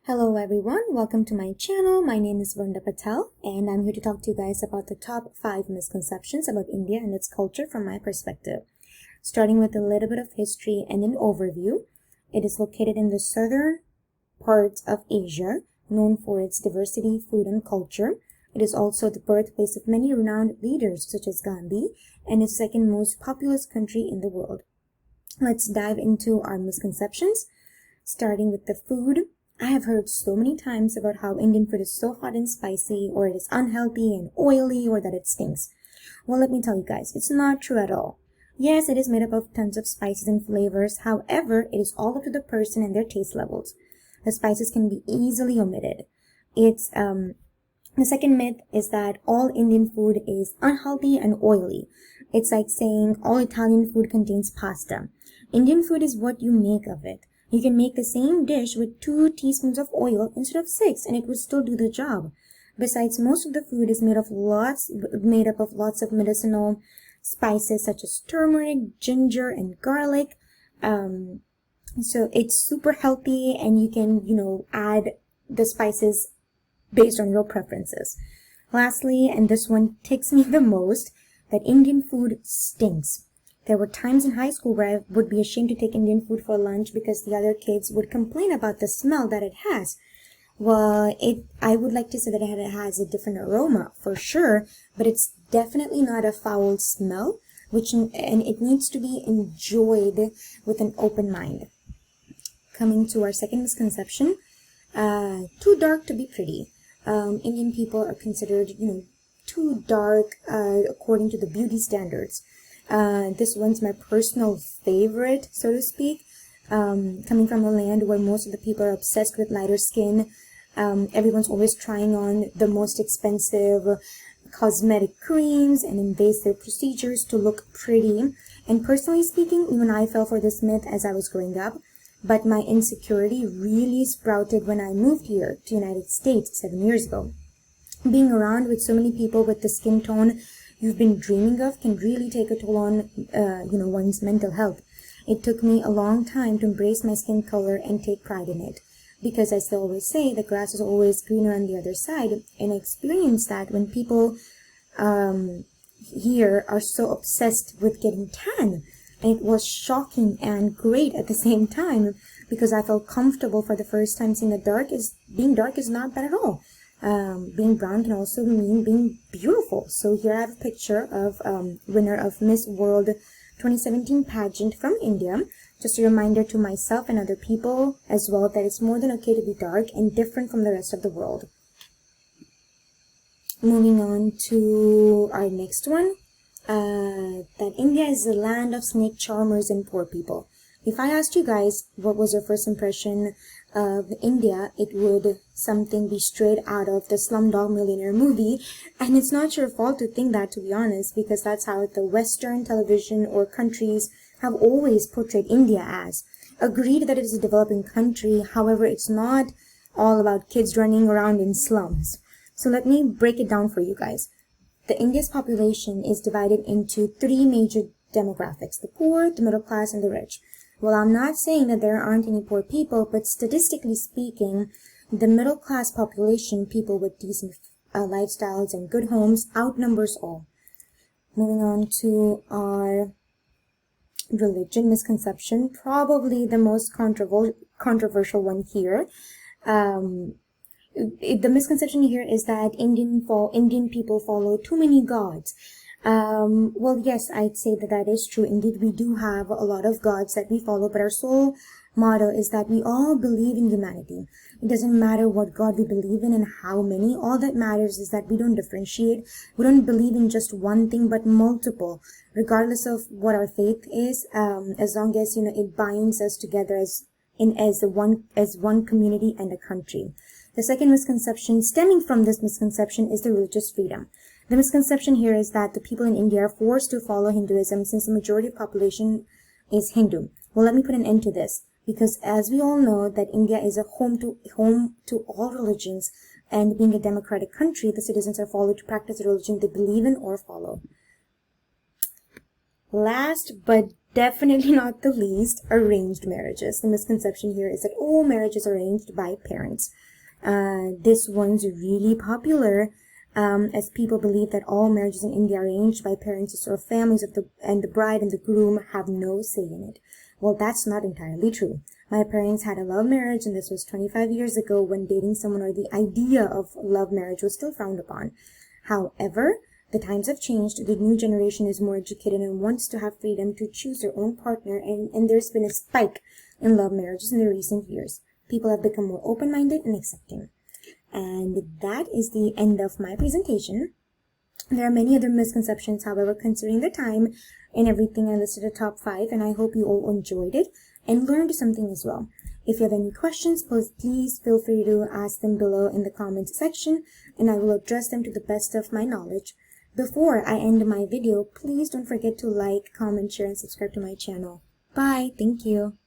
Hello everyone, welcome to my channel. My name is Varunda Patel and I'm here to talk to you guys about the top 5 misconceptions about India and its culture from my perspective. Starting with a little bit of history and an overview. It is located in the southern part of Asia, known for its diversity, food and culture. It is also the birthplace of many renowned leaders such as Gandhi and its second most populous country in the world. Let's dive into our misconceptions, starting with the food. I have heard so many times about how Indian food is so hot and spicy, or it is unhealthy and oily, or that it stinks. Well, let me tell you guys, it's not true at all. Yes, it is made up of tons of spices and flavors. However, it is all up to the person and their taste levels. The spices can be easily omitted. The second myth is that all Indian food is unhealthy and oily. It's like saying all Italian food contains pasta. Indian food is what you make of it. You can make the same dish with 2 teaspoons of oil instead of 6 and it would still do the job. Besides, most of the food is made up of lots of medicinal spices such as turmeric, ginger, and garlic. So it's super healthy and you can, add the spices based on your preferences. Lastly, and this one ticks me the most, that Indian food stinks. There were times in high school where I would be ashamed to take Indian food for lunch because the other kids would complain about the smell that it has. Well, I would like to say that it has a different aroma for sure, but it's definitely not a foul smell, and it needs to be enjoyed with an open mind. Coming to our second misconception, too dark to be pretty. Indian people are considered, too dark according to the beauty standards. This one's my personal favorite, so to speak. Coming from a land where most of the people are obsessed with lighter skin, everyone's always trying on the most expensive cosmetic creams and invasive procedures to look pretty. And personally speaking, even I fell for this myth as I was growing up, but my insecurity really sprouted when I moved here to the United States 7 years ago. Being around with so many people with the skin tone you've been dreaming of can really take a toll on, one's mental health. It took me a long time to embrace my skin color and take pride in it. Because as they always say, the grass is always greener on the other side. And I experienced that when people here are so obsessed with getting tan. And it was shocking and great at the same time because I felt comfortable for the first time seeing that being dark is not bad at all. Being brown can also mean being beautiful. So here I have a picture of winner of Miss World 2017 pageant from India. Just a reminder to myself and other people as well that it's more than okay to be dark and different from the rest of the world. Moving on to our next one, that India is the land of snake charmers and poor people. If I asked you guys what was your first impression of India, it would something be straight out of the Slumdog Millionaire movie. And it's not your fault to think that, to be honest, because that's how the Western television or countries have always portrayed India as. Agreed that it is a developing country, however, it's not all about kids running around in slums. So let me break it down for you guys. The India's population is divided into 3 major demographics: the poor, the middle class, and the rich. Well, I'm not saying that there aren't any poor people, but statistically speaking, the middle class population, people with decent lifestyles and good homes, outnumbers all. Moving on to our religion misconception, probably the most controversial one here. The misconception here is that Indian people follow too many gods. Well, yes, I'd say that is true. Indeed, we do have a lot of gods that we follow, but our sole motto is that we all believe in humanity. It doesn't matter what God we believe in and how many. All that matters is that we don't differentiate. We don't believe in just one thing, but multiple, regardless of what our faith is, as long as, it binds us together as one community and a country. The second misconception stemming from this misconception is the religious freedom. The misconception here is that the people in India are forced to follow Hinduism since the majority of population is Hindu. Well, let me put an end to this, because as we all know that India is a home to all religions, and being a democratic country, the citizens are followed to practice the religion they believe in or follow. Last but definitely not the least, arranged marriages. The misconception here is that all marriages are arranged by parents. This one's really popular, as people believe that all marriages in India are arranged by parents or families of the bride and the groom have no say in it. Well, that's not entirely true. My parents had a love marriage, and this was 25 years ago, when dating someone or the idea of love marriage was still frowned upon. However, the times have changed. The new generation is more educated and wants to have freedom to choose their own partner, and there's been a spike in love marriages in the recent years. People have become more open-minded and accepting. And that is the end of my presentation. There are many other misconceptions, however, considering the time and everything, I listed a top 5, and I hope you all enjoyed it and learned something as well. If you have any questions, please feel free to ask them below in the comments section, and I will address them to the best of my knowledge. Before I end my video, please don't forget to like, comment, share, and subscribe to my channel. Bye. Thank you.